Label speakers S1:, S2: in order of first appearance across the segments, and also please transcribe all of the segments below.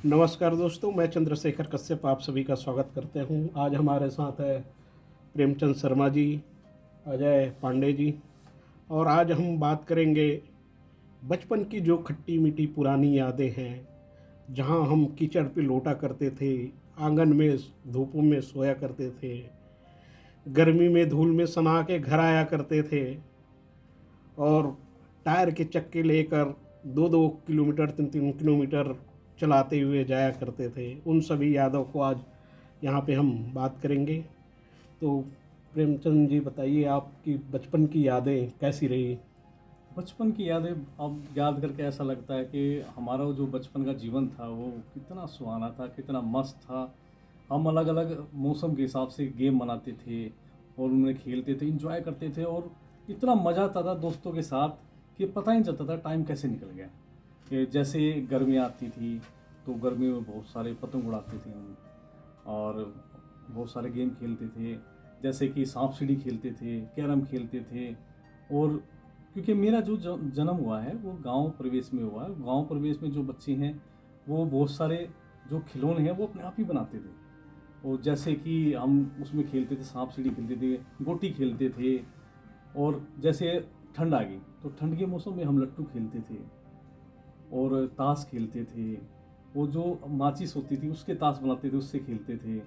S1: नमस्कार दोस्तों, मैं चंद्रशेखर कश्यप आप सभी का स्वागत करते हूं। आज हमारे साथ है प्रेमचंद शर्मा जी, अजय पांडे जी, और आज हम बात करेंगे बचपन की जो खट्टी मीठी पुरानी यादें हैं, जहां हम कीचड़ पे लोटा करते थे, आंगन में धूपों में सोया करते थे, गर्मी में धूल में सना के घर आया करते थे और टायर के चक्के लेकर 2-2 किलोमीटर 3-3 किलोमीटर चलाते हुए जाया करते थे। उन सभी यादों को आज यहाँ पे हम बात करेंगे। तो प्रेमचंद जी बताइए, आपकी बचपन की यादें कैसी रही?
S2: बचपन की यादें अब याद करके ऐसा लगता है कि हमारा वो जो बचपन का जीवन था वो कितना सुहाना था, कितना मस्त था। हम अलग अलग मौसम के हिसाब से गेम बनाते थे और उनमें खेलते थे, इंजॉय करते थे और इतना मज़ा आता था दोस्तों के साथ कि पता ही नहीं चलता था टाइम कैसे निकल गया। कि जैसे गर्मियाँ आती थी तो गर्मियों में बहुत सारे पतंग उड़ाते थे हम और बहुत सारे गेम खेलते थे, जैसे कि सांप सीढ़ी खेलते थे, कैरम खेलते थे। और क्योंकि मेरा जो जन्म हुआ है वो गांव परिवेश में हुआ है। गांव परिवेश में जो बच्चे हैं वो बहुत सारे जो खिलौने हैं वो अपने आप ही बनाते थे। और जैसे कि हम उसमें खेलते थे, सांप सीढ़ी खेलते थे, गोटी खेलते थे। और जैसे ठंड आ गई तो ठंड के मौसम में हम लट्टू खेलते थे और ताश खेलते थे। वो जो माचिस होती थी उसके ताश बनाते थे, उससे खेलते थे।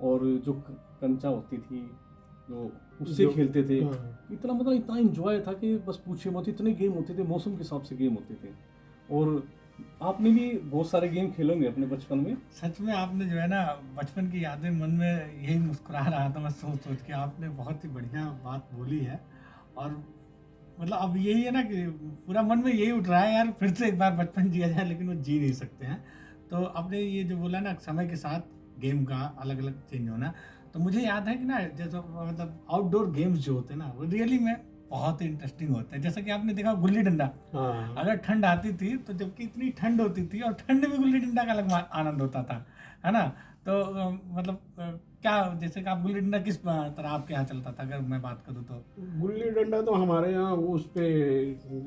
S2: और जो कंचा होती थी जो उससे खेलते थे।
S1: हाँ।
S2: इतना मतलब इतना एंजॉय था कि बस पूछे मत, इतने गेम होते थे, मौसम के हिसाब से गेम होते थे। और आपने भी बहुत सारे गेम खेलोगे अपने बचपन में।
S3: सच में आपने जो है ना बचपन की यादें, मन में यही मुस्कुरा रहा था मैं सोच सोच के। आपने बहुत ही बढ़िया बात बोली है। और मतलब अब यही है ना कि पूरा मन में यही उठ रहा है यार, फिर से एक बार बचपन जिया जाए, लेकिन वो जी नहीं सकते हैं। तो आपने ये जो बोला ना समय के साथ गेम का अलग अलग चेंज होना, तो मुझे याद है कि ना जैसे मतलब आउटडोर गेम्स जो होते हैं ना वो रियली में बहुत ही इंटरेस्टिंग होते हैं। जैसा कि आपने देखा गुल्ली डंडा,
S1: हाँ।
S3: अगर ठंड आती थी तो जबकि इतनी ठंड होती थी और ठंड में गुल्ली डंडा का अलग आनंद होता था, है ना। तो मतलब क्या जैसे कि आप गुल्ली डंडा किस तरह आपके यहाँ चलता था, अगर मैं बात करूँ तो?
S1: गुल्ली डंडा तो हमारे यहाँ उस पे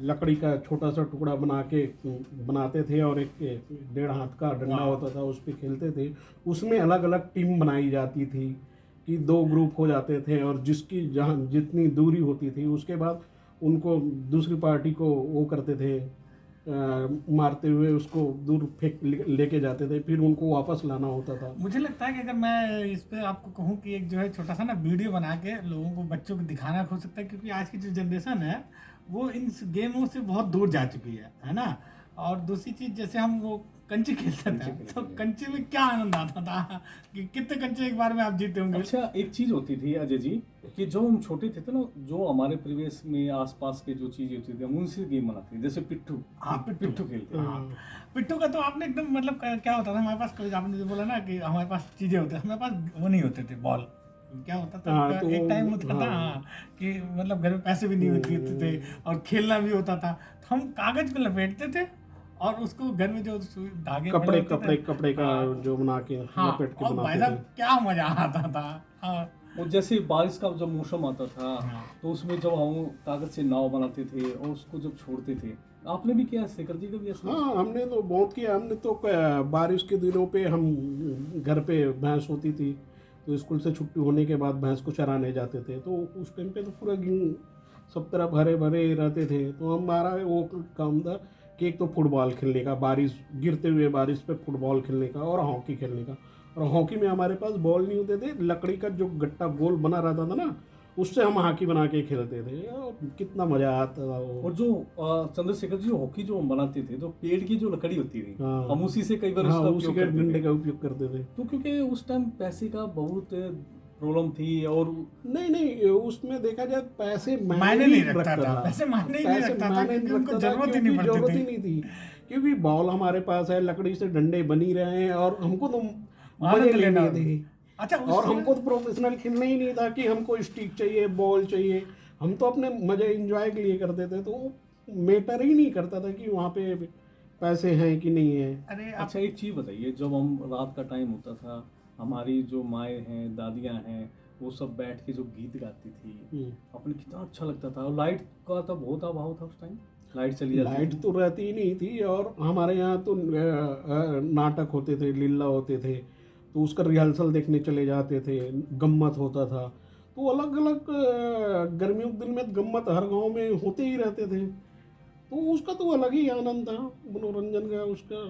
S1: लकड़ी का छोटा सा टुकड़ा बना के बनाते थे और एक 1.5 हाथ का डंडा
S3: वाह।
S1: होता था, उस पे खेलते थे। उसमें अलग अलग टीम बनाई जाती थी कि 2 ग्रुप हो जाते थे और जिसकी जहाँ जितनी दूरी होती थी उसके बाद उनको दूसरी पार्टी को वो करते थे, मारते हुए उसको दूर फेंक लेके जाते थे, फिर उनको वापस लाना होता था।
S3: मुझे लगता है कि अगर मैं इस पे आपको कहूँ कि एक जो है छोटा सा ना वीडियो बना के लोगों को, बच्चों को दिखाना हो सकता है, क्योंकि आज की जो जनरेशन है वो इन गेमों से बहुत दूर जा चुकी है ना। और दूसरी चीज, जैसे हम वो कंचे खेलते थे, तो कंचे में क्या आनंद आता था कि कितने कंचे एक बार में आप जीते होंगे।
S2: अच्छा, एक चीज होती थी अजय जी कि जो हम छोटे थे ना, जो हमारे परिवेश में आसपास के जो चीजें होती थी हम उनसे गेम बनाते थे। जैसे पिट्ठू,
S3: हाँ,
S2: पिट्ठू खेलते थे।
S3: हाँ, पिट्ठू का तो आपने एकदम मतलब क्या होता था हमारे पास, कोई आपने जो बोला ना कि हमारे पास चीजें होती, हमारे पास वो नहीं होते थे बॉल। क्या होता था,
S1: हाँ तो
S3: एक टाइम होता था, हाँ, कि मतलब घर में पैसे भी नहीं होते थे और खेलना भी होता था, तो हम कागज पे लपेटते थे और उसको घर में जो धागे बने
S1: कपड़े
S3: होते थे,
S1: कपड़े कपड़े का
S3: हाँ,
S1: जो बना के
S3: हाँ,
S1: लपेट के
S3: और भाई
S1: बनाते
S3: साहब
S1: थे।
S3: क्या मजा आता था। हाँ,
S2: और जैसे बारिश का जब मौसम आता था
S3: हाँ।
S2: तो उसमें जब हम कागज से नाव बनाते थे और उसको जब छोड़ते थे। आपने भी किया, शेखर जी का भी ऐसा?
S1: हाँ, हमने तो बहुत किया। हमने तो बारिश के दिनों पे हम घर पे भैंस होती थी, तो स्कूल से छुट्टी होने के बाद भैंस को चराने जाते थे, तो उस टाइम पे तो पूरा गेहूँ सब तरफ हरे भरे रहते थे। तो हमारा वो काम था कि एक तो फुटबॉल खेलने का, बारिश गिरते हुए बारिश पे फुटबॉल खेलने का और हॉकी खेलने का। और हॉकी में हमारे पास बॉल नहीं होते थे, लकड़ी का जो गट्टा गोल बना रहता था ना, उससे हम हॉकी बना के खेलते थे और कितना मज़ा आता था वो।
S2: और जो चंद्रशेखर जी हॉकी जो हम बनाते थे तो पेड़ की जो लकड़ी होती थी
S1: हाँ,
S2: हम उसी से कई बार
S1: हाँ,
S2: उसका
S1: उसी
S2: उपयोग
S1: के
S2: करते
S1: डंडे
S2: थे।
S1: का उपयोग करते थे।
S2: तो क्योंकि उस टाइम पैसे का बहुत प्रॉब्लम थी और
S1: नहीं नहीं, उसमें देखा जाए पैसे
S3: मायने नहीं रखता था, पैसे मायने ही नहीं
S1: पैसे
S3: रखता था,
S1: मायने
S3: क्योंकि
S1: नहीं
S3: उनको
S1: रखता था,
S3: जरूरत ही
S1: क्योंकि
S3: नहीं पड़ती
S1: जरूरत
S3: थी।
S1: ही नहीं थी। क्योंकि बॉल हमारे पास है, लकड़ी से डंडे बनी रहे हैं और हमको तो मजे
S3: आनंद लेना।
S1: लेने थे।
S3: अच्छा, उस
S1: और
S3: समय
S1: हमको तो प्रोफेशनल खेलना ही नहीं था कि हमको स्टिक चाहिए, बॉल चाहिए। हम तो अपने मजे एंजॉय के लिए करते थे, तो मैटर ही नहीं करता था कि वहाँ पे पैसे हैं कि नहीं है।
S3: अरे आप,
S2: अच्छा, एक चीज़ बताइए, जब हम रात का टाइम होता था, हमारी जो माएँ हैं, दादियाँ हैं, वो सब बैठ के जो गीत गाती थी,
S1: हम्म।
S2: अपने कितना अच्छा लगता था। और लाइट का तो बहुत अभाव था उस टाइम। लाइट चली जाती
S1: लाइट
S2: थी।
S1: तो रहती ही नहीं थी, और हमारे यहाँ तो नाटक होते थे, लीला होते थे, तो उसका रिहर्सल देखने चले जाते थे, गम्मत होता था। तो अलग अलग गर्मियों के दिन में गम्मत हर गांव में होते ही रहते थे, तो उसका तो अलग ही आनंद था, मनोरंजन का उसका।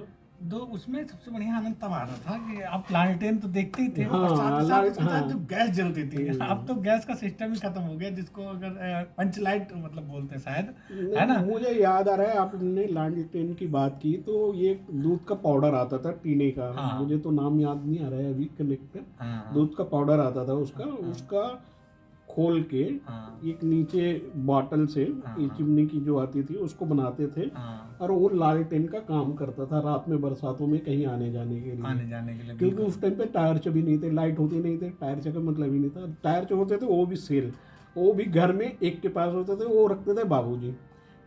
S3: दो उसमें सबसे बढ़िया आनंद तब आता था कि आप लालटेन तो देखते ही थे,
S1: हाँ,
S3: और साथ ही साथ उसके साथ
S1: हाँ।
S3: जो गैस जलती थी। अब तो गैस का सिस्टम ही खत्म हो गया, जिसको अगर पंच लाइट मतलब बोलते हैं शायद, है ना?
S1: मुझे याद आ रहा है, आपने लालटेन की बात की, तो ये दूध का पाउडर आता था टीने का,
S3: हाँ।
S1: मुझे तो नाम याद नहीं आ रहा है अभी कनेक्ट।
S3: हाँ,
S1: दूध का पाउडर आता था उसका, उसका खोल के
S3: हाँ,
S1: एक नीचे बॉटल से
S3: हाँ,
S1: ये चिमनी की जो आती थी उसको बनाते थे,
S3: हाँ,
S1: और वो लालटेन का काम करता था रात में बरसातों में कहीं आने जाने के लिए।
S3: आने जाने के लिए
S1: क्योंकि
S3: बिल्कुल।
S1: उस टाइम पे टायर्च भी नहीं थे, लाइट होती नहीं थे, टायर्च का मतलब ही नहीं था। टायर्च होते थे वो भी सेल, वो भी घर में एक के पास होते थे, वो रखते थे बाबूजी,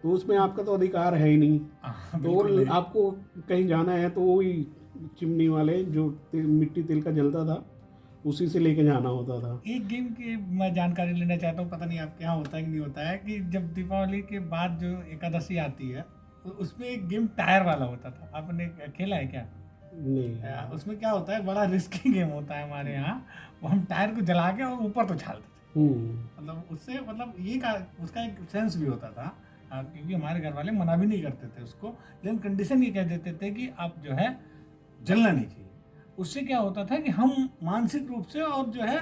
S1: तो उसमें आपका तो अधिकार है ही नहीं।
S3: हाँ,
S1: तो
S3: बिल्कुल नहीं।
S1: आपको कहीं जाना है तो वही चिमनी वाले जो मिट्टी तेल का जलता था उसी से लेके जाना होता था।
S3: एक गेम की मैं जानकारी लेना चाहता हूँ, पता नहीं आपके यहाँ होता है कि नहीं होता है, कि जब दीपावली के बाद जो एकादशी आती है, तो उसमें एक गेम टायर वाला होता था, आपने खेला है क्या?
S1: नहीं,
S3: उसमें क्या होता है, बड़ा रिस्की गेम होता है हमारे यहाँ। वो हम टायर को जला के और ऊपर तो उछालते थे, मतलब उससे मतलब ये का उसका एक सेंस भी होता था। क्योंकि हमारे घर वाले मना भी नहीं करते थे उसको, लेकिन कंडीशन ये कह देते थे कि आप जो है जलना नहीं चाहिए। उससे क्या होता था कि हम मानसिक रूप से, और जो है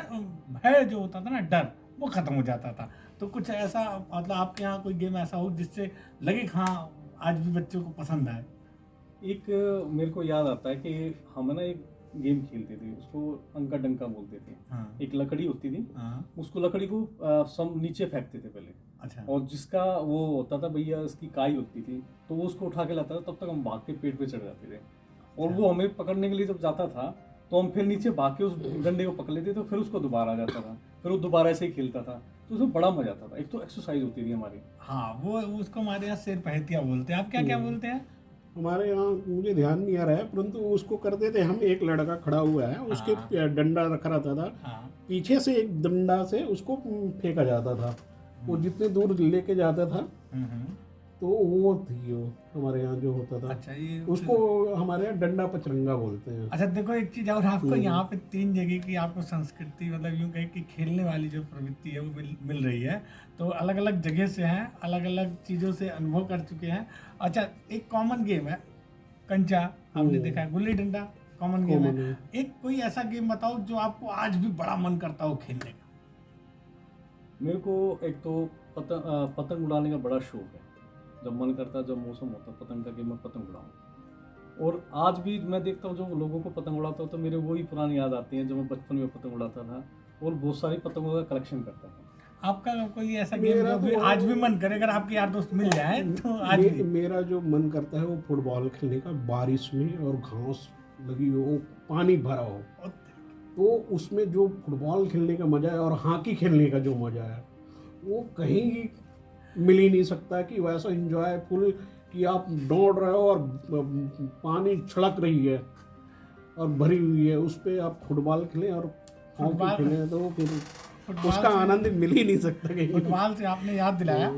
S3: भय जो होता था ना, डर, वो खत्म हो जाता था। तो कुछ ऐसा मतलब आपके यहाँ कोई गेम ऐसा हो जिससे लगे कि हाँ आज भी बच्चों को पसंद आए?
S2: एक मेरे को याद आता है कि हम ना एक गेम खेलते थे, उसको अंका डंका बोलते थे।
S3: हाँ,
S2: एक लकड़ी होती थी,
S3: हाँ,
S2: उसको लकड़ी को सम नीचे फेंकते थे पहले,
S3: अच्छा,
S2: और जिसका वो होता था भैया, उसकी काई होती थी, तो वो उसको उठा के लाता था, तब तक हम भाग के पेड़ पे चढ़ जाते थे, और वो हमें पकड़ने के लिए जब जाता था तो हम फिर नीचे भाग के उस डंडे को पकड़ लेते, तो फिर उसको दोबारा आ जाता था, फिर वो दोबारा ऐसे ही खेलता था, तो उसमें बड़ा मजा आता था। एक तो एक्सरसाइज होती थी हमारी।
S3: हाँ, वो उसको हमारे यहाँ शेर पहतिया बोलते हैं। आप क्या क्या बोलते हैं?
S1: हमारे यहाँ मुझे ध्यान नहीं आ रहा है, परंतु उसको करते थे हम, एक लड़का खड़ा हुआ है, उसके डंडा रखा रहता था,
S3: हाँ,
S1: पीछे से एक डंडा से उसको फेंका जाता था, वो जितने दूर लेके जाता था, तो वो थी वो हमारे यहाँ जो होता था।
S3: अच्छा, ये
S1: उसको हमारे यहाँ डंडा पचरंगा बोलते हैं।
S3: अच्छा, देखो एक चीज और, आपको यहाँ पे 3 जगह की आपको संस्कृति, मतलब यूं कहे कि खेलने वाली जो प्रवृत्ति है वो मिल रही है। तो अलग अलग जगह से हैं, अलग अलग चीज़ों से अनुभव कर चुके हैं। अच्छा, एक कॉमन गेम है कंचा, आपने देखा है, gulli danda common game
S1: Common
S3: है। एक कोई ऐसा गेम बताओ जो आपको आज भी बड़ा मन करता हो खेलने का।
S2: मेरे को एक तो पतंग उड़ाने का बड़ा शौक है। जब मन करता है, जब मौसम होता है पतंग का, कि मैं पतंग उड़ाऊँ, और आज भी मैं देखता हूँ जो लोगों को पतंग उड़ाता हूँ, तो मेरे वही पुरानी याद आती हैं जो मैं बचपन में पतंग उड़ाता था, और बहुत सारी पतंगों का कलेक्शन करता था।
S3: आपका कोई ऐसा गेम
S1: मेरा
S3: जो भी
S1: तो-
S3: आज भी मन करे, अगर आपके यार दोस्त मिल जाए तो आज भी?
S1: मेरा जो मन करता है वो फुटबॉल खेलने का, बारिश में और घास लगी हो, पानी भरा हो, तो उसमें जो फुटबॉल खेलने का मजा है और हॉकी खेलने का जो मजा है वो कहीं मिल ही नहीं सकता, कि वैसा इंजॉयफुल कि आप दौड़ रहे हो और पानी छिड़क रही है और भरी हुई है, उस पर आप फुटबॉल खेलें और हॉकी
S3: फुटबॉल-
S1: खेलें, तो फिर
S3: फुटबॉल
S1: उसका
S3: से-
S1: आनंद मिल ही नहीं सकता कहीं।
S3: फुटबॉल से आपने याद दिलाया।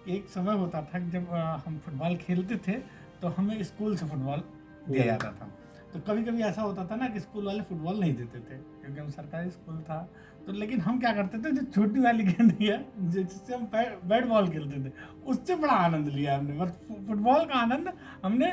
S3: एक समय होता था कि जब हम फुटबॉल खेलते थे तो हमें स्कूल से फुटबॉल दिया जाता था। तो कभी कभी ऐसा होता था ना कि स्कूल वाले फुटबॉल नहीं देते थे, क्योंकि हम सरकारी स्कूल था। तो लेकिन हम क्या करते थे, जो छोटी वाली गेंद है जिससे हम बैट बॉल खेलते थे, उससे बड़ा आनंद लिया हमने। मतलब फुटबॉल का आनंद हमने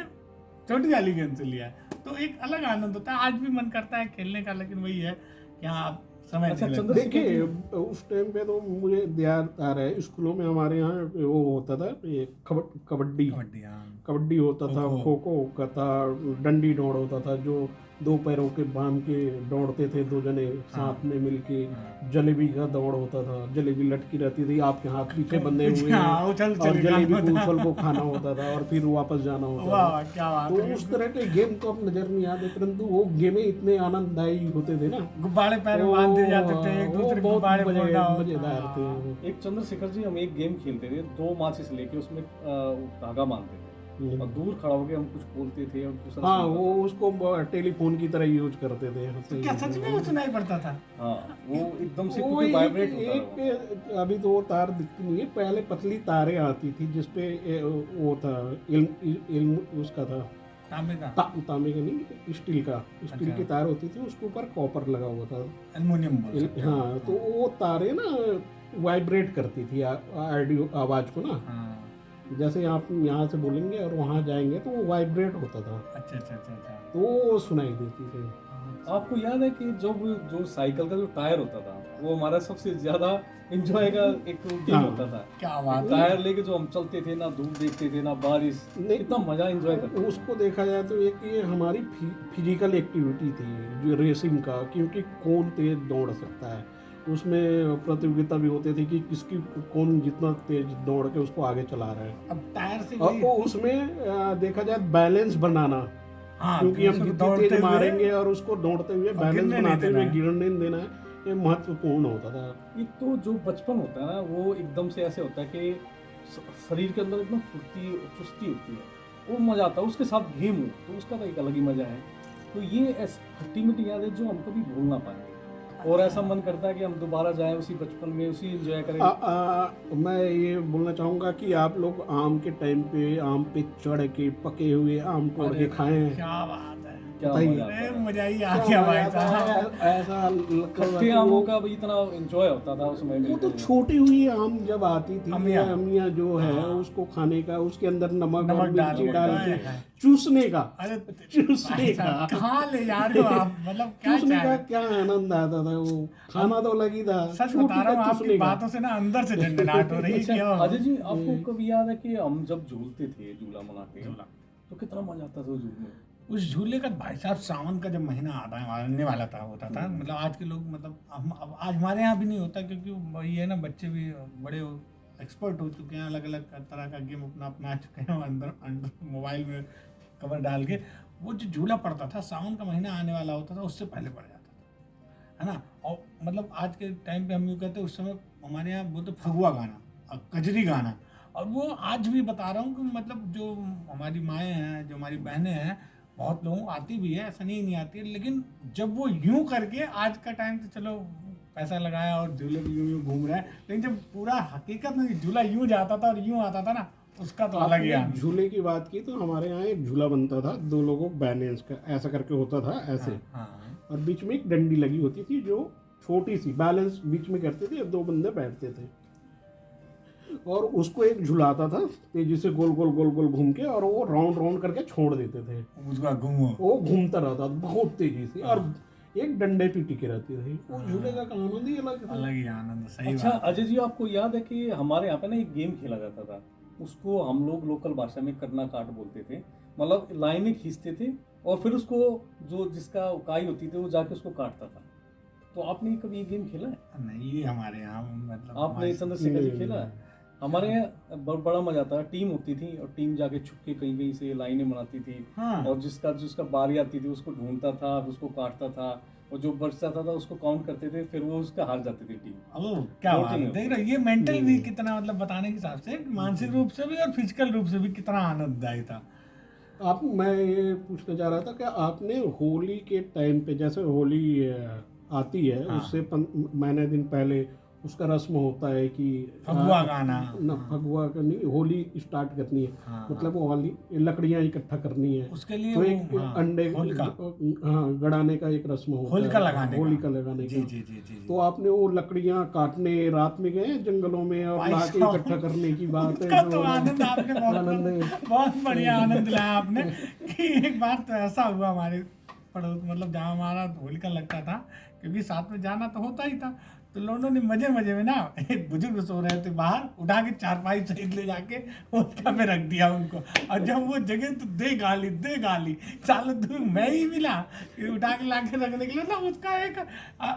S3: छोटी वाली गेंद से लिया। तो एक अलग आनंद होता है, आज भी मन करता है खेलने का, लेकिन वही है कि हाँ समय
S2: अच्छा,
S3: नहीं लगता।
S2: चंद्रशेखर
S1: देखिए, उस टाइम पे तो मुझे ध्यान आ रहा है, स्कूलों में हमारे यहाँ वो होता था, ये कबड्डी
S3: कबड्डी, हाँ,
S1: कबड्डी होता था,
S3: खो-खो।
S1: खो खो होता था, डंडी दौड़ होता था, जो 2 पैरों के बांध के दौड़ते थे 2 जने साथ में मिलके।
S3: हाँ।
S1: जलेबी का दौड़ होता था, जलेबी लटकी रहती थी, आपके हाथ पीछे बंधे हुए
S3: हाँ,
S1: हैं,
S3: उछल
S1: और
S3: चल
S1: जलेबी
S3: खाना
S1: को
S3: होता।
S1: उछल को खाना होता था और फिर वापस जाना होता
S3: वाह
S1: था।
S3: वाह, क्या बात
S1: तो
S3: है।
S1: उस तरह के गेम तो अब नजर नहीं आते, परंतु वो गेमें इतने आनंददायी होते थे ना,
S3: गुब्बारे पैर में बांध दिए जाते थे, एक
S1: वो
S3: दूसरे को
S1: बहुत
S3: गुब्बारे फोड़ना होता।
S1: मजेदार थे वो।
S2: एक चंद्रशेखर जी, हम एक गेम खेलते थे, 2 माचिस लेके उसमें धागा बांधते थे, और दूर खड़ा होकर हम कुछ बोलते थे और दूसरा
S1: हाँ,
S2: सुनता
S1: वो उसको टेलीफोन की तरह यूज करते थे।
S3: तो क्या सच में वो सुनाई पड़ता था?
S2: था। हाँ, वो एकदम से
S1: वो
S2: क्योंकि
S1: एक,
S2: वाइब्रेट होता
S1: एक
S2: था वो।
S1: पे अभी तो वो तार दिखती नहीं है, पहले पतली तारें आती थी जिसपे वो था इल्म इल्म उसका था,
S3: तांबे का,
S1: तांबे का नहीं, स्टील का, स्टील
S3: अच्छा।
S1: की तार होती थी, उसके ऊपर कॉपर लगा हुआ था।
S3: एल्युमिनियम बोल सकते हैं।
S1: हाँ, तो वो तारें ना वाइब्रेट करती थी ऑडियो आवाज को ना,
S3: हाँ,
S1: जैसे आप यहाँ से बोलेंगे और वहाँ जाएंगे तो वो वाइब्रेट होता था,
S3: अच्छा अच्छा अच्छा अच्छा।
S1: तो वो सुनाई देती थी।
S2: आपको याद है कि जब जो साइकिल का जो टायर होता था वो हमारा सबसे ज्यादा एंजॉय का एक गेम
S1: हाँ।
S2: होता था।
S3: क्या बात है।
S2: टायर लेके जो हम चलते थे, ना धूप देखते थे ना बारिश,
S1: नहीं,
S2: कितना मजा एंजॉय करते थे।
S1: उसको देखा जाए तो एक ये हमारी फिजिकल एक्टिविटी थी जो रेसिंग का, क्योंकि कौन तेज दौड़ सकता है, उसमें प्रतियोगिता भी होती थी कि किसकी कौन जितना तेज दौड़ के उसको आगे चला रहा है।
S3: अब टायर से
S1: और
S3: वही,
S1: वो उसमें देखा जाए बैलेंस बनाना,
S3: हाँ,
S1: क्योंकि
S3: तो
S1: हम
S3: उसको
S1: जितनी
S3: दौड़ते
S1: तेज
S3: हुए
S1: मारेंगे और उसको दौड़ते हुए बैलेंस
S3: गिरने नहीं
S1: बनाते
S3: देना
S1: हुए
S3: है।
S1: गिरने नहीं देना है, ये महत्वपूर्ण होता था।
S2: एक तो जो बचपन होता है ना वो एकदम से ऐसे होता है कि शरीर के अंदर एकदम फुर्ती चुस्ती होती है, वो मजा आता है। उसके साथ गेम हो तो उसका तो एक अलग ही मजा है। तो ये ऐसी खट्टी मीठी याद है जो हम कभी भूल ना पाएंगे, और ऐसा मन करता है कि हम दोबारा जाएं उसी बचपन में, उसी एंजॉय करें।
S1: मैं ये बोलना चाहूँगा कि आप लोग आम के टाइम पे आम पे चढ़ के पके हुए आम तोड़ के खाएं।
S3: क्या बात है,
S2: क्या
S1: बताइए।
S2: मजा आता
S3: अरे
S2: था।
S3: मजा ही आ गया भाई साहब।
S1: ऐसा लगता था
S2: खट्टे
S1: कि
S2: आमों
S1: वो
S2: का भी इतना एंजॉय होता था उसमें।
S1: वो तो
S2: बिल्कुल।
S1: छोटी हुई आम जब आती थी,
S3: अमिया।
S1: अमिया जो है उसको खाने का, उसके अंदर नमक और
S3: नमक डाल
S1: मिर्ची
S3: के,
S1: डाल के
S3: है।
S1: चूसने का,
S3: अरे
S1: चूसने
S3: भाई
S1: का,
S3: साहब, कहाँ ले जा रहे हो आप? मतलब क्या
S1: चूसने
S3: चाह
S1: का
S3: रहे हो?
S1: क्या आनंद आता था, वो खाना तो अलग ही था,
S3: सच
S1: चूटी
S3: बता रहा हूँ,
S1: का
S3: आपकी
S1: चूसने का।
S3: बातों से ना अंदर से झंझनाहट हो रही है।
S2: अच्छा,
S3: क्या
S2: अजय जी आपको कभी याद है कि हम जब झूलते थे झूला मना के,
S3: झूला।
S2: तो कितना मजा आता था झूलने?
S3: उस झूले का भाई साहब सावन का जब महीना आने वाला था, होता था, मतलब आज के लोग, मतलब हम अब आज हमारे यहाँ भी नहीं होता, क्योंकि वही है ना, बच्चे भी बड़े एक्सपर्ट हो चुके हैं, अलग अलग तरह का गेम अपना अपना चुके हैं अंदर अंदर मोबाइल में कवर डाल के। वो जो झूला पड़ता था, सावन का महीना आने वाला होता था, उससे पहले पड़ जाता था, है ना। और मतलब आज के टाइम पे हम यूँ कहते हैं, उस समय हमारे यहाँ बोलते फगुआ गाना और कजरी गाना, और वो आज भी बता रहा हूँ कि मतलब जो हमारी माएँ हैं, जो हमारी बहनें हैं, बहुत लोगों को आती भी है, ऐसा नहीं आती है, लेकिन जब वो यूं करके, आज का टाइम तो चलो पैसा लगाया और झूले पे यूं यूं घूम रहा है, लेकिन जब पूरा हकीकत में झूला यूं जाता था और यूं आता था ना, उसका तो अलग ही
S1: आपने
S3: आनंद।
S1: झूले की बात की तो हमारे यहाँ एक झूला बनता था, दो लोगों बैलेंस का ऐसा करके होता था ऐसे,
S3: हाँ,
S1: और बीच में एक डंडी लगी होती थी जो छोटी सी बैलेंस बीच में करते थे, दो बंदे बैठते थे और उसको एक झुलाता था तेजी से गोल गोल गोल गोल घूम के, और वो राउंड राउंड करके छोड़ देते थे,
S3: उसका घूमो,
S1: वो घूमता रहता था बहुत तेजी से, और एक डंडे पे टिके रहती थी। वो झूले का आनंद ही अलग था।
S3: अलग ही आनंद, सही
S2: अच्छा
S3: बात।
S2: अजय जी, आपको याद है कि हमारे यहाँ पे ना एक गेम खेला जाता था, उसको हम लोग लोकल भाषा में करना काट बोलते थे। मतलब लाइनें खींचते थे और फिर उसको जो जिसका उकाई होती थी वो जाके उसको काटता था। तो आपने कभी ये गेम खेला है?
S3: नहीं, ये हमारे यहाँ मतलब
S2: आपने चंद्रशेखर जी खेला है? हमारे यहाँ बड़ा मजा आता था। टीम होती थी और टीम जाके छुप के कहीं कहीं से लाइनें बनाती थी,
S3: हाँ।
S2: और जिसका जिसका बारी आती थी उसको ढूंढता था, फिर उसको काटता था, और जो बच जाता था उसको काउंट करते थे, फिर वो उसका हार जाती थी टीम।
S3: ओह, क्या
S2: दो
S3: बात है।
S2: टीमें
S3: देख रहे हो, ये मेंटल भी कितना, मतलब बताने के हिसाब से मानसिक रूप से भी और फिजिकल रूप से भी कितना आनंददायी था।
S1: मैं ये पूछना चाह रहा था कि आपने होली के टाइम पे, जैसे होली आती है
S3: हाँ।
S1: उससे महीने दिन पहले उसका रस्म होता है कि
S3: फगुआ गाना,
S1: न फगुआ का नहीं, होली स्टार्ट करनी है,
S3: हाँ,
S1: मतलब वो होली लकड़ियाँ इकट्ठा करनी है,
S3: उसके लिए
S1: तो
S3: वो,
S1: एक
S3: हाँ,
S1: अंडे
S3: होलिका,
S1: हाँ गड़ाने का एक रस्म होता
S3: होलिका
S1: है,
S3: लगाने का।
S1: होलिका लगाने
S3: जी
S1: का।
S3: जी जी जी जी।
S1: तो आपने वो लकड़ियाँ काटने रात में गए जंगलों में और
S3: भाई
S1: ला के
S3: साहब,
S1: इकट्ठा करने की बात है
S3: उसका
S1: जो
S3: तो आनंद आपने
S1: आनंद है।
S3: बहुत बढ़िया आनंद लाया आपने। कि एक बार तो ऐसा हुआ हमारे पड़ोस, मतलब जहाँ हमारा होलिका लगता था, क्योंकि साथ में जाना तो होता ही था, तो लोगों ने मजे मजे में ना, एक बुजुर्ग सो रहे थे बाहर, उठा के चारपाई सहित ले जाके होलिका पे रख दिया उनको, और जब वो जगह तो दे गाली सालों दूर मैं ही मिला, फिर उठा के ला के रखने के लिए ना, उसका एक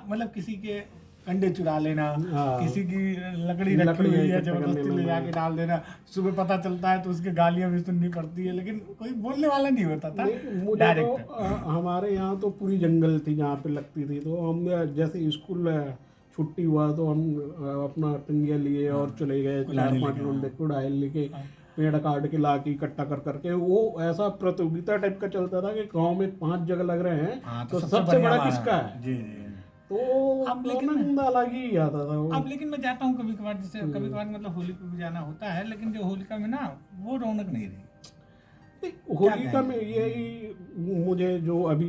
S3: मतलब किसी के कंडे चुरा लेना,
S1: हाँ।
S3: किसी की लकड़ी रखी
S1: लकड़ियाँ
S3: हुई है
S1: इकट्ठा
S3: जबरदस्ती
S1: करने
S3: ले
S1: में।
S3: जाके डाल देना, सुबह पता चलता है तो उसके गालियां भी सुननी पड़ती है, लेकिन कोई बोलने वाला नहीं होता था,
S1: नहीं, मुझे तो
S3: डायरेक्ट।
S1: हमारे यहाँ तो पूरी जंगल थी जहाँ पे लगती थी, तो हम जैसे स्कूल छुट्टी हुआ तो हम अपना टंगिया लिए और चले गए,
S3: कुल्हाड़ी
S1: 4-5
S3: लेके,
S1: घंटे कुड़ाई लेके, पेड़ काट के ला के इकट्ठा कर करके, वो ऐसा प्रतियोगिता टाइप का चलता था कि गांव में 5 जगह लग रहे हैं
S3: हाँ,
S1: तो सबसे
S3: बढ़िया
S1: बड़ा
S3: हमारा
S1: किसका है।
S3: जी जी।
S1: तो
S3: अब लेकिन
S1: आनंद अलग ही आता था वो।
S3: अब लेकिन मैं जाता हूँ कभी कभार, जैसे कभी कभार मतलब होली पे भी जाना होता है, लेकिन जो होलिका में ना वो रौनक नहीं रही।
S1: होलिका में यही मुझे जो अभी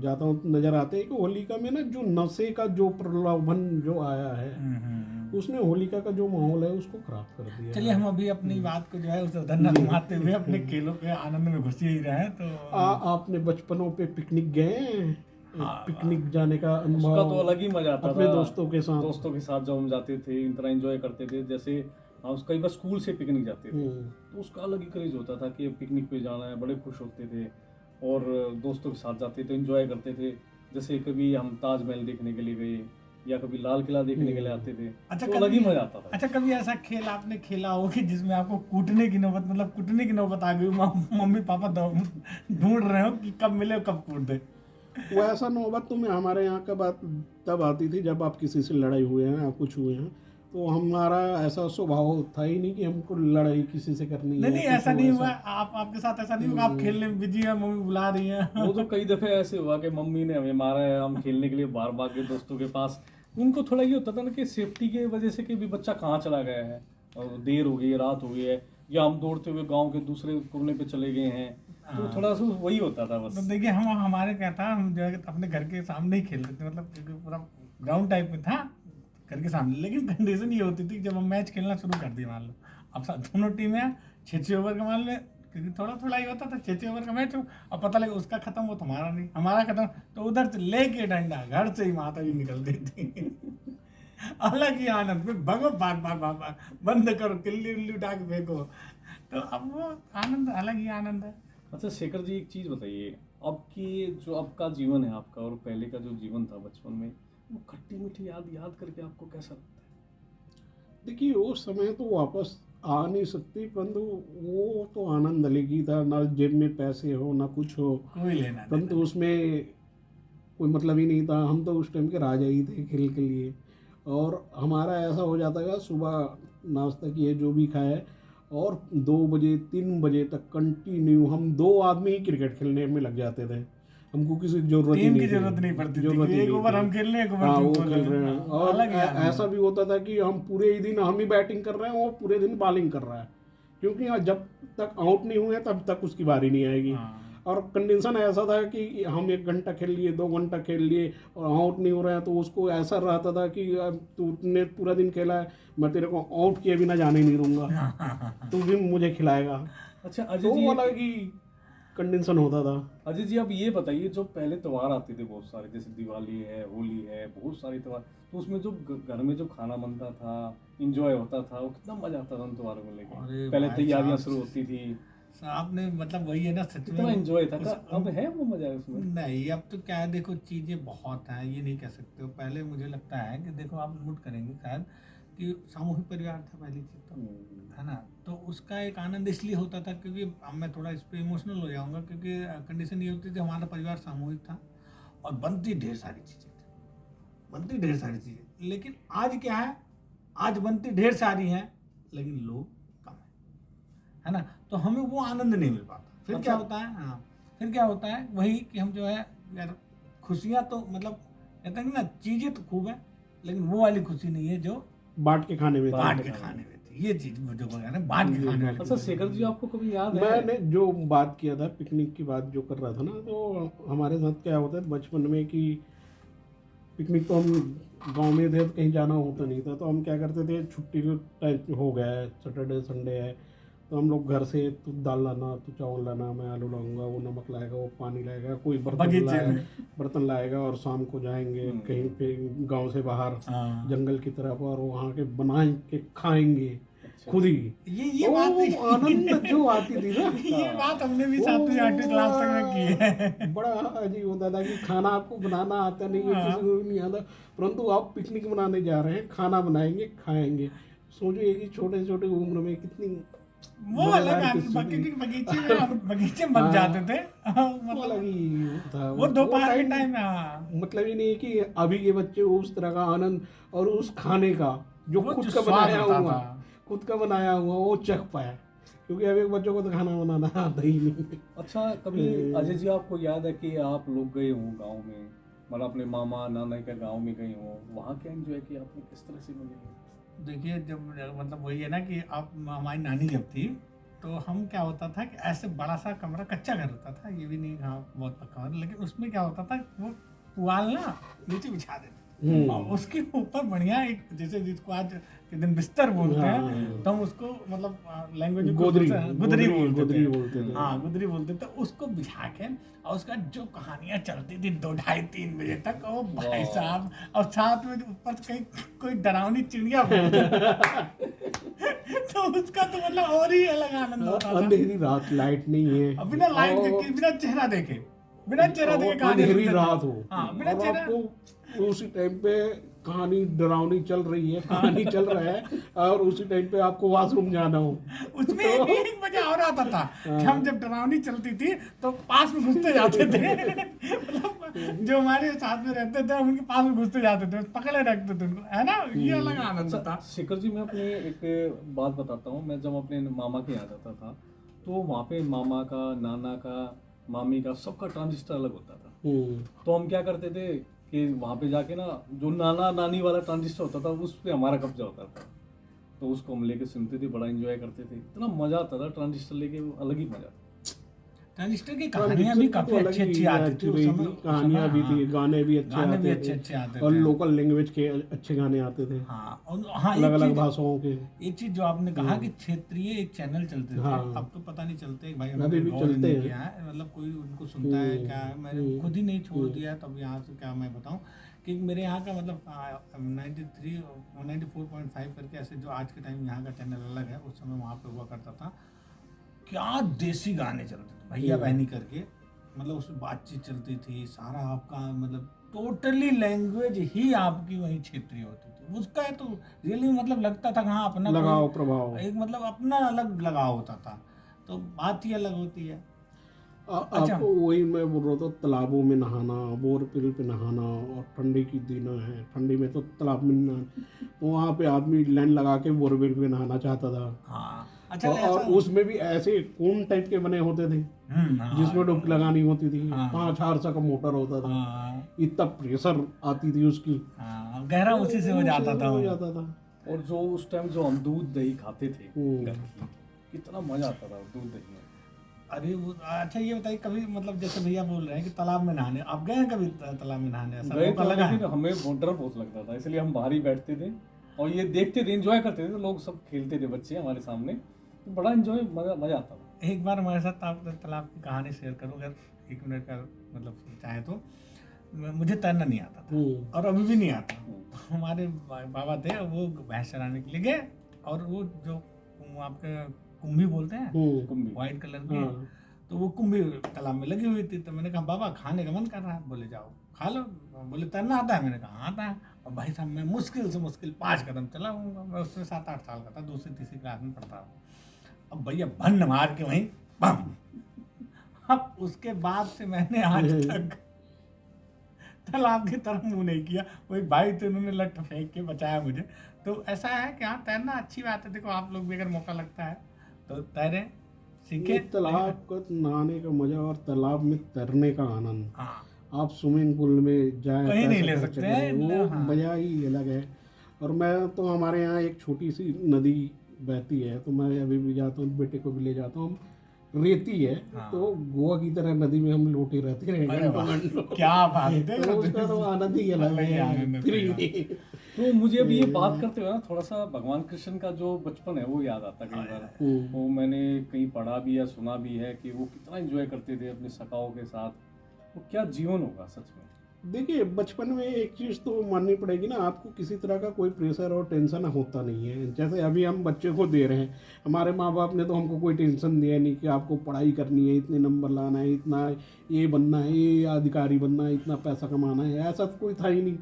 S1: जाता हूँ नजर आते हैं कि होलिका में ना जो नशे का जो प्रलोभन जो आया है, उसने होलिका का जो माहौल है उसको खराब कर दिया।
S3: चलिए हम अभी अपनी बात को जो है उस उधर न घुमाते हुए अपने खेलों के आनंद में घुस ही रहे हैं। तो
S1: आपने बचपनों पे पिकनिक गए हैं? पिकनिक जाने का
S2: उसका तो
S1: अनुभव
S2: अलग ही मजा आता
S1: अपने
S2: था।
S1: दोस्तों के साथ।
S2: दोस्तों के साथ जब हम जाते थे इतना एंजॉय करते थे, जैसे हम कई बार स्कूल से पिकनिक जाते थे तो उसका अलग ही क्रेज होता था कि पिकनिक पे जाना है, बड़े खुश होते थे और दोस्तों के साथ जाते थे, एंजॉय करते थे। जैसे कभी हम ताजमहल देखने के लिए गए या कभी लाल किला देखने के लिए आते थे,
S3: अच्छा
S2: तो अलग ही मजा आता था।
S3: अच्छा कभी ऐसा खेल आपने खेला हो कि जिसमें आपको कूटने की नौबत, मतलब कूटने की नौबत आ गई, मम्मी पापा ढूंढ रहे हो कि कब मिले कब कूट दे?
S1: वो ऐसा नौबत तो हमारे यहाँ का बात तब आती थी जब आप किसी से लड़ाई हुए हैं या कुछ हुए हैं, तो हमारा ऐसा स्वभाव था ही नहीं कि हमको लड़ाई किसी से करनी है।
S3: नहीं ऐसा नहीं हुआ आपके साथ? ऐसा नहीं हुआ आप खेलने में बिजी है, मम्मी बुला रही है?
S2: वो तो कई दफे ऐसे हुआ कि मम्मी ने हमें मारा है, हम खेलने के लिए बाहर भाग गए दोस्तों के पास। उनको थोड़ा ये होता था ना कि सेफ्टी के वजह से कि भी बच्चा कहाँ चला गया है और देर हो गई है, रात हो गई है, या हम दौड़ते हुए गांव के दूसरे कोने पे चले गए हैं, तो थोड़ा सा वही होता था बस।
S3: तो देखिए हम हमारे क्या था, हम जो है अपने घर के सामने ही खेलते थे, मतलब क्योंकि पूरा ग्राउंड टाइप में था घर के सामने। लेकिन कंडीशन ये होती थी कि जब हम मैच खेलना शुरू कर दिए, मान लो अब दोनों टीमें 6-6 ओवर का मान ले, क्योंकि थोड़ा थोड़ा ही होता था, 6-6 ओवर का मैच हो, और पता लगे उसका खत्म हो, तुम्हारा नहीं, हमारा खत्म, तो उधर से लेके डंडा घर से ही माता जी निकलती थी। अलग ही आनंद, फिर भगो भाग भाग भाग भाग, बंद करो, किल्ली उल्ली उठा के फेंको, तो अब वो आनंद अलग ही आनंद है।
S2: अच्छा शेखर जी, एक चीज़ बताइए, अब की जो अब का जीवन है आपका और पहले का जो जीवन था बचपन में, वो खट्टी मीठी याद करके आपको कैसा लगता है?
S1: देखिए वो समय तो वापस आ नहीं सकती, परंतु वो तो आनंद अलग ही था। ना जेब में पैसे हो ना कुछ हो,
S3: कोई लेना
S1: परंतु उसमें कोई मतलब ही नहीं था। हम तो उस टाइम के राजा ही थे खेल के लिए। और हमारा ऐसा हो जाता था, सुबह नाश्ता किए जो भी खाए और 2 बजे 3 बजे तक कंटिन्यू हम 2 आदमी ही क्रिकेट खेलने में लग जाते थे। हमको किसी की जरूरत ही
S3: टीम
S1: नहीं
S3: की
S1: थी।
S3: जरूरत नहीं पड़ती
S1: जरूरत
S3: थी,
S1: ही
S3: एक
S1: नहीं
S3: ओवर
S1: थी।
S3: हम खेल रहे हैं, एक ओवर
S1: हाँ
S3: तुम
S1: वो
S3: खेल
S1: खेल रहे हैं। और
S3: अलग ही आनंद।
S1: ऐसा भी होता था कि हम पूरे ही दिन हम ही बैटिंग कर रहे हैं, वो पूरे दिन बॉलिंग कर रहा है, क्योंकि जब तक आउट नहीं हुए तब तक उसकी बारी नहीं आएगी।
S3: हाँ।
S1: और कंडीशन ऐसा था कि हम 1 घंटा खेल लिए, 2 घंटा खेल लिए और आउट नहीं हो रहा है, तो उसको ऐसा रहता था कि अब तूने पूरा दिन खेला है, मैं तेरे को आउट किए बिना जाने नहीं दूंगा, तू भी मुझे खिलाएगा।
S2: अच्छा
S1: तो
S2: अजय जी,
S1: वो अलग ही कंडीशन होता था।
S2: अजय जी अब ये बताइए, जो पहले त्योहार आते थे बहुत सारे, जैसे दिवाली है, होली है, बहुत सारे त्योहार, तो उसमें जो घर में जो खाना बनता था, इंजॉय होता था, वो कितना मजा आता था उन त्योहारों को लेकर।
S3: अरे
S2: पहले
S3: भाई
S2: तैयारियां
S3: साहब,
S2: शुरू होती थी,
S3: आपने मतलब वही है ना, सच
S2: कितना
S3: में
S2: एंजॉय था। अब है वो मजा उसमें?
S3: नहीं, अब तो क्या है, देखो चीजें बहुत हैं, ये नहीं कह सकते हो। पहले मुझे लगता है कि देखो आप नोट करेंगे शायद कि सामूहिक परिवार था पहली चीज तो, है ना, तो उसका एक आनंद इसलिए होता था क्योंकि अब मैं थोड़ा इस पे इमोशनल हो जाऊंगा, क्योंकि कंडीशन ये होती थी हमारा परिवार सामूहिक था और बनती ढेर सारी चीजें थी, बनती ढेर सारी चीजें। लेकिन आज क्या है, आज बनती ढेर सारी हैं लेकिन लोग कम है ना, तो हमें वो आनंद नहीं मिल पाता। फिर
S2: अच्छा।
S3: क्या होता है, हाँ फिर क्या होता है वही कि हम जो है यार, खुशियाँ तो मतलब कहते हैं कि ना, चीजें तो खूब है लेकिन वो वाली खुशी नहीं है जो
S1: बांट के खाने में
S3: बांट के खाने में थी। ये चीज मुझे बोला ना, बांट के खाने वाली
S2: अच्छा
S3: खुशी।
S2: शेखर जी, आपको कभी याद है?
S1: मैंने जो बात किया था पिकनिक की बात जो कर रहा था ना, तो हमारे साथ क्या होता है बचपन में कि पिकनिक तो हम गांव में थे तो कहीं जाना होता नहीं था, तो हम क्या करते थे, छुट्टी का टाइम हो गया है, सैटरडे संडे है, तो हम लोग घर से तू दाल लाना, तू चावल लाना, मैं आलू लाऊंगा, वो नमक लाएगा, वो पानी लाएगा, कोई
S3: बगीचे में।
S1: बर्तन लाएगा और शाम को जाएंगे कहीं पे गांव से बाहर
S3: हाँ।
S1: जंगल की तरफ और वहाँ के बना के खाएंगे खुद ही।
S3: ये
S1: वो
S3: बात
S1: आनंद जो आती थी ना,
S3: ये बात हमने भी 7वीं 8वीं क्लास तक में की है।
S1: बड़ा अजीब होता था कि खाना आपको बनाना आता नहीं है, किसी को भी नहीं आता, परंतु आप पिकनिक मनाने जा रहे हैं, खाना बनाएंगे खाएंगे। सोचो एक ही छोटे छोटे उम्र में कितनी
S3: वो अलग बगीचे में हम बगीचे में बन जाते थे।
S1: मतलब अलग ही था
S3: वो दोपहर के
S1: टाइम।
S3: टाइम में, हाँ
S1: मतलब ही नहीं कि अभी के बच्चे उस तरह का आनंद और उस खाने का जो
S3: वो
S1: खुद
S3: जो
S1: का
S3: स्वाद
S1: बनाया
S3: होता
S1: हुआ
S3: था।
S1: खुद का बनाया हुआ वो चख पाया, क्योंकि अभी बच्चों को तो खाना बनाना आता ही नहीं।
S2: अच्छा, कभी अजय जी आपको याद है कि आप लोग गए हो गांव में, मतलब अपने मामा नाना के गांव में गए हो, वहाँ क्या एंजॉय किया आपने, किस तरह से मिले?
S3: देखिए, जब मतलब वही है ना कि आप हमारी नानी जब थी तो हम क्या होता था कि ऐसे बड़ा सा कमरा, कच्चा घर होता था, ये भी नहीं हाँ बहुत पक्का घर, लेकिन उसमें क्या होता था वो पुआल ना नीचे बिछा देते थे और उसके ऊपर बढ़िया एक, जैसे जिसको आज के दिन बिस्तर बोलते हैं, तो हम उसको मतलब लैंग्वेज में
S1: गोदरी
S3: गुदरी
S1: बोलते
S3: बोलते थे।
S1: थे।
S3: हाँ, गुदरी बोलते थे। उसको बिछा के और उसका जो कहानियां चलती थी 2 ढाई 3 बजे तक, ओ भाई साहब, और साथ में ऊपर कहीं कोई डरावनी चिड़िया बोलती तो उसका तो मतलब और ही अलग आनंद होता था।
S1: अंधेरी रात, लाइट नहीं है,
S3: बिना लाइट देखे, बिना चेहरा देखे, बिना चेहरा देखे कहानी
S1: अंधेरी
S3: सुनते थे।
S1: रात हो,
S3: हाँ, बिना
S1: और
S3: चेहरा।
S1: आपको उसी टाइम पे कहानी डरावनी चल रही है, कहानी चल रहा है, और उसी टाइम पे आपको वॉशरूम जाना हो।
S3: उसमें एक मजा और आता था कि हम जब डरावनी चलती थी तो पास में घुसते जाते थे मतलब जो हमारे साथ में रहते थे उनके पास में घुसते जाते थे, पकड़े रखते थे उनको, है ना, ये अलग आनंद था।
S2: शेखर जी, मैं अपने एक बात बताता हूँ। मैं जब अपने मामा के यहाँ जाता था तो वहाँ पे मामा का, नाना का, मामी का, सबका ट्रांजिस्टर अलग होता था। तो हम क्या करते थे कि वहाँ पे जाके ना, जो नाना नानी वाला ट्रांजिस्टर होता था उस पे हमारा कब्जा होता था, तो उसको हम लेके सुनते थे, बड़ा एंजॉय करते थे, इतना मजा आता था ट्रांजिस्टर लेके, वो अलग ही मजा था।
S3: ट्रांजिस्टर की कहानियां भी काफी अच्छी अच्छी आती थी उस समय,
S1: कहानियां भी थी, गाने भी
S3: गाने भी
S1: अच्छे
S3: अच्छे आते थे,
S1: और लोकल लैंग्वेज के अच्छे गाने आते थे।
S3: हाँ, और हाँ,
S1: अलग अलग भाषाओं के।
S3: एक चीज जो आपने कहा कि क्षेत्रीय एक चैनल चलते थे, अब तो पता नहीं चलते भाई,
S1: अभी भी चलते हैं।
S3: क्या है मतलब कोई उनको सुनता है क्या है, मैंने खुद ही नहीं छोड़ दिया, तब यहाँ से क्या मैं बताऊँ कि मेरे यहाँ का मतलब 93 94.5 करके ऐसे जो आज के टाइम यहाँ का चैनल अलग है, उस समय वहाँ पे हुआ करता था, क्या देसी गाने चलते थे भैया बहनी करके, मतलब उसमें बातचीत चलती थी, सारा आपका मतलब टोटली लैंग्वेज ही आपकी वही क्षेत्रीय होती थी, उसका है तो रियली मतलब लगता था हाँ अपना
S1: लगाव प्रभाव,
S3: एक मतलब अपना अलग लगाव होता था, तो बात ही अलग होती है। अच्छा,
S1: आपको वही मैं बोल रहा था, तालाबों में नहाना, बोरवेल पे नहाना, और ठंडी की दिन है, ठंडी में तो तालाब में नहाना, तो वहाँ पे आदमी लाइन लगा के बोरवेल पे नहाना चाहता था।
S3: हाँ, अच्छा,
S1: और उसमें भी ऐसे कौन टाइप के बने होते थे जिसमें डुबकी लगानी होती थी, 5 हार्स का मोटर होता था, इतना प्रेशर आती थी उसकी,
S3: गहरा उसी से हो जाता था।
S2: और जो उस टाइम जो हम दूध दही खाते थे घर की, कितना मजा आता था दूध दही में।
S3: अरे अच्छा, ये बताइए कभी मतलब जैसे भैया बोल रहे हैं कि तालाब में नहाने, आप गए हैं कभी तालाब में नहाने? ऐसा मौका लगा है?
S2: हमें डर बहुत लगता था, इसलिए हम बाहर ही बैठते थे और ये देखते थे, एंजॉय करते थे, लोग सब खेलते थे बच्चे हमारे सामने, तो बड़ा एंजॉय मजा आता था।
S3: एक बार हमारे साथ आप तालाब की कहानी शेयर करूँ अगर 1 मिनट का मतलब चाहे तो। मुझे तैरना नहीं आता था और अभी भी नहीं आता। हमारे बाबा थे, वो भैंस चराने के लिए गए और वो जो आपके कुंभी बोलते हैं, व्हाइट कलर की, तो वो कुंभी तालाब में लगी हुई थी। तो मैंने कहा बाबा खाने का मन कर रहा है, बोले जाओ खा लो। बोले तैरना आता है? मैंने कहा आता है। और भाई साहब मैं मुश्किल से मुश्किल 5 कदम चला हूँ, मैं उससे 7-8 साल का था, 2री-3री क्लास में पढ़ता हूँ। अब भैया भन्न मार के वहीं बम। अब उसके बाद से मैंने आज तक तालाब की तरफ मुंह नहीं किया। वही भाई थे, उन्होंने लट फेंक के बचाया मुझे। तो ऐसा है कि हाँ, तैरना अच्छी बात है। देखो आप लोग भी अगर मौका लगता है तो तैरें, सीखे।
S1: तालाब का नहाने का मजा और तालाब में तैरने का आनंद,
S3: हाँ,
S1: आप स्विमिंग पूल में जाए
S3: कहीं नहीं ले सकते हैं,
S1: वो
S3: हाँ।
S1: मजा ही अलग है। और मैं तो, हमारे यहाँ एक छोटी सी नदी बहती है, तो मैं अभी भी जाता हूँ, बेटे को भी ले जाता हूँ, रेती है।
S3: हाँ।
S1: तो गोवा की तरह नदी में हम लोटे रहते हैं घंटों।
S3: क्या बात है,
S1: तो उसका तो आनंद ही अलग है।
S2: तो मुझे अभी ये बात करते हुए ना थोड़ा सा भगवान कृष्ण का जो बचपन है वो याद आता कई बार। वो मैंने कहीं पढ़ा भी या सुना भी है कि वो कितना एंजॉय करते थे अपने सखाओं के साथ। वो क्या जीवन होगा सच में।
S1: देखिए, बचपन में एक चीज़ तो माननी पड़ेगी ना, आपको किसी तरह का कोई प्रेशर और टेंशन होता नहीं है। जैसे अभी हम बच्चे को दे रहे हैं, हमारे माँ बाप ने तो हमको कोई टेंशन दिया नहीं कि आपको पढ़ाई करनी है, इतने नंबर लाना है, इतना ये बनना है, ये अधिकारी बनना है, इतना पैसा कमाना है, ऐसा तो कोई था ही नहीं।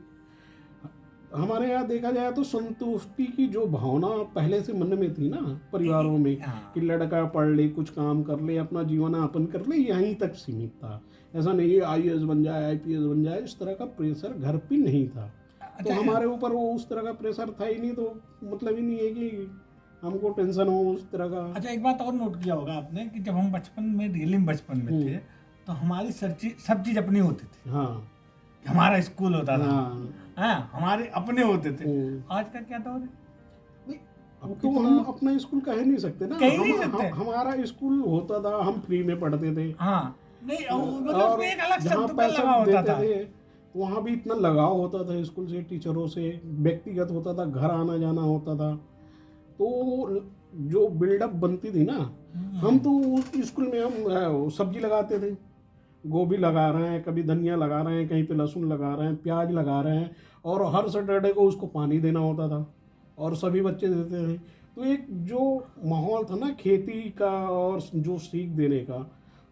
S1: हमारे यहाँ देखा जाए तो संतुष्टि की जो भावना पहले से मन में थी ना परिवारों में, कि लड़का पढ़ ले, कुछ काम कर ले, अपना जीवन यापन कर ले, यहीं तक सीमित था। ऐसा नहीं है IAS बन जाए, IPS बन जाए, इस तरह का प्रेशर घर पे नहीं था। तो हमारे ऊपर वो उस तरह का प्रेशर था ही नहीं, तो मतलब ही नहीं है कि हमको टेंशन हो उस तरह का।
S3: अच्छा, एक बात और नोट किया होगा आपने कि जब हम बचपन में, रियली में बचपन में थे, तो हमारी सब चीज अपनी होती थी।
S1: हाँ
S3: हमारा स्कूल होता था,
S1: हाँ।
S3: हाँ, हमारे अपने होते थे।
S1: हम्म।
S3: आज का क्या दौर है?
S1: नहीं, अब तो हम अपना स्कूल कह नहीं सकते ना।
S3: कह ही नहीं सकते।
S1: हमारा स्कूल होता था, हम फ्री में पढ़ते थे।
S3: हाँ, नहीं, मतलब
S1: और
S3: उसमें एक अलग
S1: जहाँ
S3: शब्द का
S1: पैसा
S3: लगाव होता
S1: देते
S3: था।
S1: थे वहाँ भी इतना लगाव होता था स्कूल से, टीचरों से, व्यक्तिगत होता था, घर आना जाना होता था। तो जो बिल्डअप बनती थी ना, हम तो उस स्कूल में हम सब्जी लगाते थे, गोभी लगा रहे हैं, कभी धनिया लगा रहे हैं, कहीं पे लहसुन लगा रहे हैं, प्याज लगा रहे हैं, और हर सैटरडे को उसको पानी देना होता था और सभी बच्चे देते थे। तो एक जो माहौल था ना खेती का और जो सीख देने का,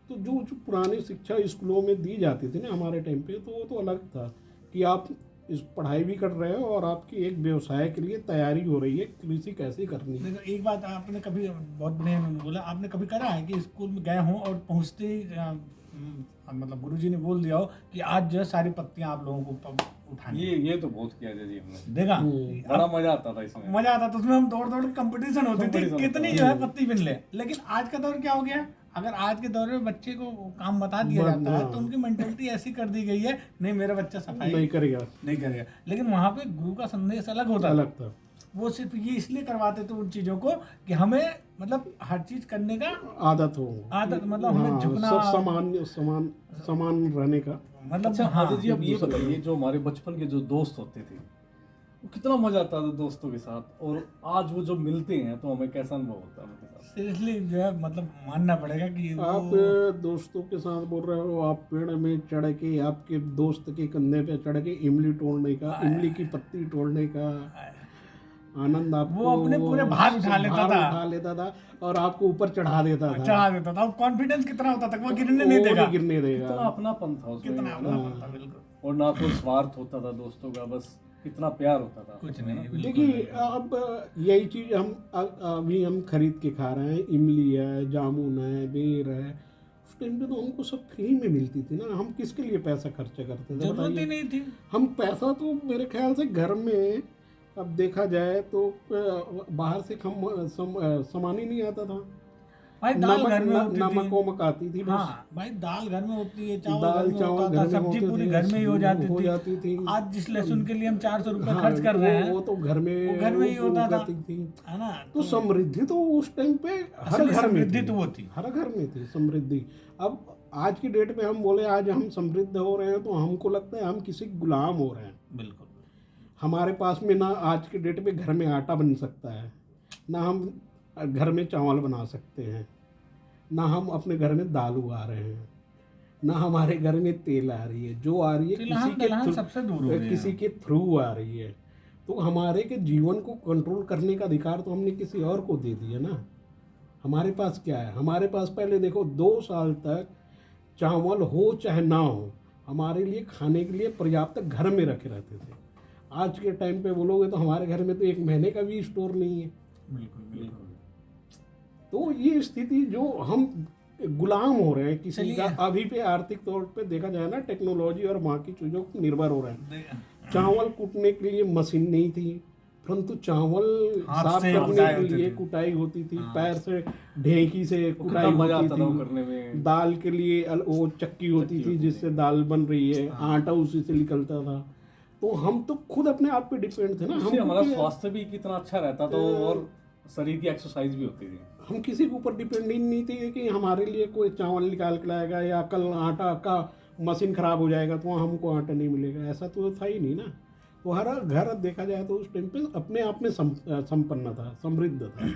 S1: तो जो पुरानी शिक्षा स्कूलों में दी जाती थी ना हमारे टाइम पे, तो वो तो अलग था कि आप इस पढ़ाई भी कर रहे हो और आपकी एक व्यवसाय के लिए तैयारी हो रही है, कृषि कैसे करनी है।
S3: देखो, एक बात आपने कभी, बहुत बढ़िया उन्होंने बोला, आपने कभी करा है कि स्कूल में गए हों और पहुंचते ही मतलब गुरुजी ने बोल दिया हो कि आज जो है सारी पत्तियां आप लोगों को उठानी है?
S2: ये तो बहुत किया जी हमने,
S3: देखा,
S2: बड़ा मजा आता था इसमें।
S3: मजा आता था उसमें। हम दौड़ दौड़ कंपटीशन होती थी
S2: Competition
S3: कितनी
S2: होता
S3: जो है पत्ती बिन ले। लेकिन आज का दौर क्या हो गया? अगर आज के दौर में बच्चे को काम बता दिया जाता है तो उनकी मेंटेलिटी ऐसी कर दी गई है, नहीं मेरा बच्चा सफाई
S1: नहीं करेगा,
S3: नहीं करेगा। लेकिन वहाँ पे गुरु का संदेश अलग होता था।
S1: अलग था।
S3: वो सिर्फ ये इसलिए करवाते थे उन चीजों को कि हमें मतलब हर चीज करने का
S1: आदत हो,
S3: आदत, मतलब हमें
S1: हाँ,
S3: झुकना,
S1: सब समान रहने का।
S3: मतलब
S2: अच्छा
S3: हाँ,
S2: अजय जी, अब ये बताइए, जो हमारे बचपन के जो दोस्त होते थे, वो कितना मजा आता था दोस्तों के साथ, और आज वो जब मिलते हैं तो हमें कैसा अनुभव होता है उनके साथ?
S3: सीरियसली जो है मतलब मानना पड़ेगा कि
S1: आप दोस्तों के साथ बोल रहे हो, आप पेड़ में चढ़ के आपके दोस्त के कंधे पे चढ़ के इमली तोड़ने का, इमली की पत्ती तोड़ने का आनंद आपको,
S3: वो अपने पूरे भार उठा लेता था
S1: और आपको ऊपर चढ़ा देता था।
S3: चढ़ा देता था। कॉन्फिडेंस कितना होता था, वो गिरने नहीं
S1: वो
S3: देगा।
S1: नहीं गिरने देगा।
S2: कितना अपनापन था उसमें,
S3: कितना
S2: है
S3: अपना
S2: ना?
S3: होता, बिल्कुल
S2: और ना कोई स्वार्थ होता था दोस्तों का, बस कितना प्यार होता था।
S3: कुछ नहीं, बिल्कुल
S1: देखिए अब यही चीज हम अभी हम खरीद के खा रहे हैं, इमली है, जामुन है, बेर है। उस टाइम पे तो हमको सब फ्री में मिलती थी ना, हम किसके लिए पैसा खर्चा करते थे
S3: जरूरत ही
S1: बताइए।
S3: नहीं थी।
S1: हम पैसा तो मेरे ख्याल से घर में अब देखा जाए तो बाहर से सामान ही नहीं आता था।
S3: भाई दाल घर में होती
S1: नमक
S3: थी।
S1: वमक आती थी बस।
S3: हाँ भाई, दाल घर में होती है, चावल
S1: दाल
S3: घर में
S1: चावल
S3: होता था,
S1: घर में
S3: सब्जी
S1: होते
S3: पूरी
S1: थे,
S3: घर में ही हो
S1: जाती थी।
S3: आज जिस लहसुन के लिए हम 400 रुपए
S1: हाँ,
S3: खर्च कर रहे हैं,
S1: वो तो घर में,
S3: वो घर में ही होता था,
S1: थी।
S3: है ना?
S1: तो समृद्धि तो उस टाइम पे हर
S3: असली
S1: घर में
S3: समृद्धि
S1: थी,
S3: तो वो थी।
S1: हर घर में थी समृद्धि। अब आज की डेट में हम बोले आज हम समृद्ध हो रहे हैं तो हमको लगता है हम किसी गुलाम हो रहे हैं।
S3: बिल्कुल।
S1: हमारे पास में ना आज की डेट में घर में आटा बन सकता है, ना हम घर में चावल बना सकते हैं, ना हम अपने घर में दाल उगा रहे हैं, ना हमारे घर में तेल आ रही है। जो आ रही है
S3: तिलहन सबसे दूर हो गए
S1: किसी के थ्रू आ रही है। तो हमारे के जीवन को कंट्रोल करने का अधिकार तो हमने किसी और को दे दिया ना। हमारे पास क्या है? हमारे पास पहले देखो 2 साल तक चावल हो चाहे ना हो, हमारे लिए खाने के लिए पर्याप्त घर में रखे रहते थे। आज के टाइम पे बोलोगे तो हमारे घर में तो 1 महीने का भी स्टोर नहीं है।
S3: बिल्कुल बिल्कुल।
S1: तो ये स्थिति जो हम गुलाम हो रहे हैं किसी
S3: चलिए।
S1: का, अभी पे आर्थिक तौर पे देखा जाए ना, टेक्नोलॉजी और बाकी चीज़ों पर निर्भर हो रहे हैं। चावल कूटने के लिए मशीन नहीं थी, परंतु चावल
S3: हाथ
S1: साफ
S3: से
S1: करने
S3: कुटाई
S1: के
S3: होती
S1: लिए
S3: थी।
S1: कुटाई होती थी,
S3: हाँ।
S1: पैर से ढेंकी से कुटाई
S2: कितना मजा
S1: होती
S2: आता था वो
S1: थी।
S2: करने में।
S1: दाल के लिए वो चक्की होती थी जिससे दाल बन रही है, आटा उसी से निकलता था। तो हम तो खुद अपने आप पे डिपेंड थे ना।
S2: उससे
S1: हम
S2: हमारा स्वास्थ्य भी कितना अच्छा रहता था और शरीर की एक्सरसाइज भी होती थी।
S1: हम किसी के ऊपर डिपेंड नहीं थे कि हमारे लिए कोई चावल निकाल के लाएगा या कल आटा का मशीन खराब हो जाएगा तो हमको आटा नहीं मिलेगा, ऐसा तो था ही नहीं ना। तो हर घर देखा जाए तो उस टाइम पे अपने आप में संपन्न था, समृद्ध था।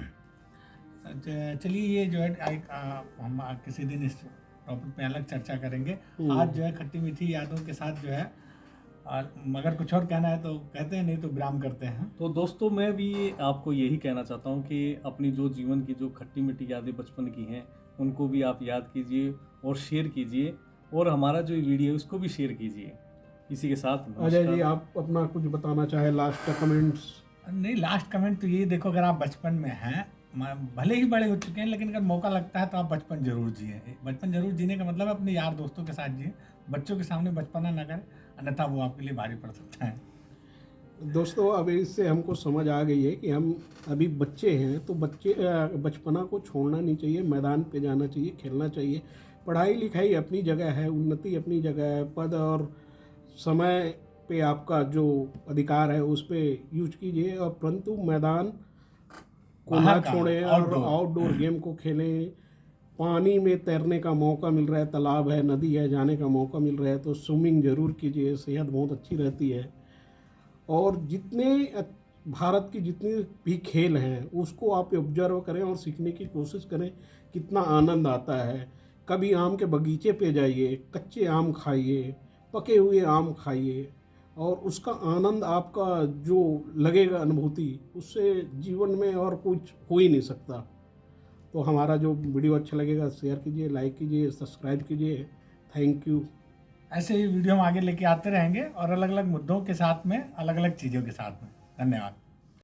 S3: चलिए, ये जो है हम किसी दिन इस टॉपिक पे अलग चर्चा करेंगे। आज जो है खट्टी मीठी यादों के साथ जो है, और अगर कुछ और कहना है तो कहते हैं, नहीं तो विराम करते हैं।
S2: तो दोस्तों, मैं भी आपको यही कहना चाहता हूँ कि अपनी जो जीवन की जो खट्टी मीठी यादें बचपन की हैं, उनको भी आप याद कीजिए और शेयर कीजिए, और हमारा जो वीडियो है उसको भी शेयर कीजिए। इसी के साथ
S1: अजय जी, आप अपना कुछ बताना चाहे लास्ट का कमेंट्स?
S3: नहीं, लास्ट कमेंट तो ये देखो, अगर आप बचपन में हैं, भले ही बड़े हो चुके हैं, लेकिन अगर मौका लगता है तो आप बचपन जरूर जिए। बचपन जरूर जीने का मतलब अपने यार दोस्तों के साथ जिए, बच्चों के सामने बचपना ना करें, अन्यथा वो आपके लिए भारी पड़ सकता है।
S1: दोस्तों अब इससे हमको समझ आ गई है कि हम अभी बच्चे हैं, तो बचपना को छोड़ना नहीं चाहिए, मैदान पे जाना चाहिए, खेलना चाहिए। पढ़ाई लिखाई अपनी जगह है, उन्नति अपनी जगह है, पद और समय पे आपका जो अधिकार है उस पे यूज कीजिए, और परंतु मैदान को ना
S3: बाहर का
S1: छोड़ें और
S3: आउटडोर।
S1: आउटडोर गेम को खेलें। पानी में तैरने का मौका मिल रहा है, तालाब है, नदी है, जाने का मौका मिल रहा है तो स्विमिंग ज़रूर कीजिए, सेहत बहुत अच्छी रहती है। और भारत की जितनी भी खेल हैं उसको आप ऑब्जर्व करें और सीखने की कोशिश करें, कितना आनंद आता है। कभी आम के बगीचे पे जाइए, कच्चे आम खाइए, पके हुए आम खाइए, और उसका आनंद आपका जो लगेगा अनुभूति, उससे जीवन में और कुछ हो ही नहीं सकता। तो हमारा जो वीडियो अच्छा लगेगा शेयर कीजिए, लाइक कीजिए, सब्सक्राइब कीजिए। Thank you.
S3: ऐसे ही वीडियो हम आगे लेके आते रहेंगे और अलग अलग मुद्दों के साथ में, अलग अलग चीज़ों के साथ में। धन्यवाद।